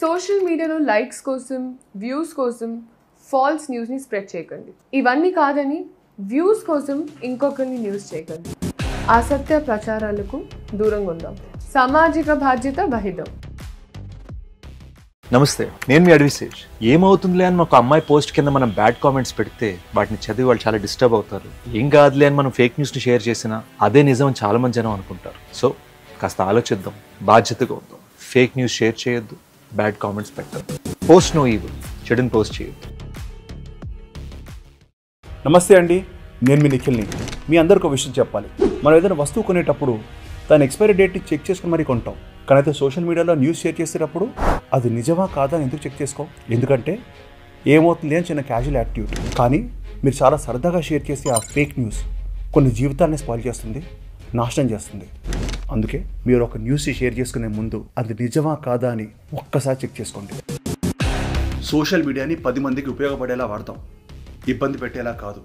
Social మీడియాలో likes కోసం, views కోసం ఫాల్స్ న్యూస్ని స్ప్రెడ్ చేయకండి. ఇవన్నీ కాదని వ్యూస్ కోసం ఇంకొకరిని న్యూస్ చేయకండి. అసత్య ప్రచారాలకు దూరంగా ఉందాం. సామాజిక బాధ్యత వహిద్దాం. నమస్తే, నేను మీ అడ్విసేజ్. ఏమవుతుందిలే అని ఒక అమ్మాయి పోస్ట్ కింద మనం బ్యాడ్ కామెంట్స్ పెడితే వాటిని చదివి వాళ్ళు చాలా డిస్టర్బ్ అవుతారు. ఏం కాదులే అని మనం ఫేక్ న్యూస్ని షేర్ చేసినా అదే నిజం అని చాలా మంది జనం అనుకుంటారు. సో కాస్త ఆలోచిద్దాం, బాధ్యతగా ఉందాం. ఫేక్ న్యూస్ షేర్ చేయొద్దు, బ్యాడ్ కామెంట్స్ పెట్టద్దు. పోస్ట్ నో ఈవిల్, చెడుని పోస్ట్ చేయొద్దు. నమస్తే అండి, నేను మీ నిఖిల్ని. మీ అందరికీ ఒక విషయం చెప్పాలి. మనం ఏదైనా వస్తువు కొనేటప్పుడు దాని ఎక్స్పైరీ డేట్ని చెక్ చేసుకుని మరీ కొంటాం. కానీ అయితే సోషల్ మీడియాలో న్యూస్ షేర్ చేసేటప్పుడు అది నిజమా కాదా అని ఎందుకు చెక్ చేసుకో? ఎందుకంటే ఏమవుతుంది అని చిన్న క్యాజువల్ యాటిట్యూడ్. కానీ మీరు చాలా సరదాగా షేర్ చేసే ఆ ఫేక్ న్యూస్ కొన్ని జీవితాలని స్పాయిల్ చేస్తుంది, నాశనం చేస్తుంది. అందుకే మీరు ఒక న్యూస్ షేర్ చేసుకునే ముందు అది నిజమా కాదా అని ఒక్కసారి చెక్ చేసుకోండి. సోషల్ మీడియాని 10 మందికి ఉపయోగపడేలా వాడతాం, ఇబ్బంది పెట్టేలా కాదు.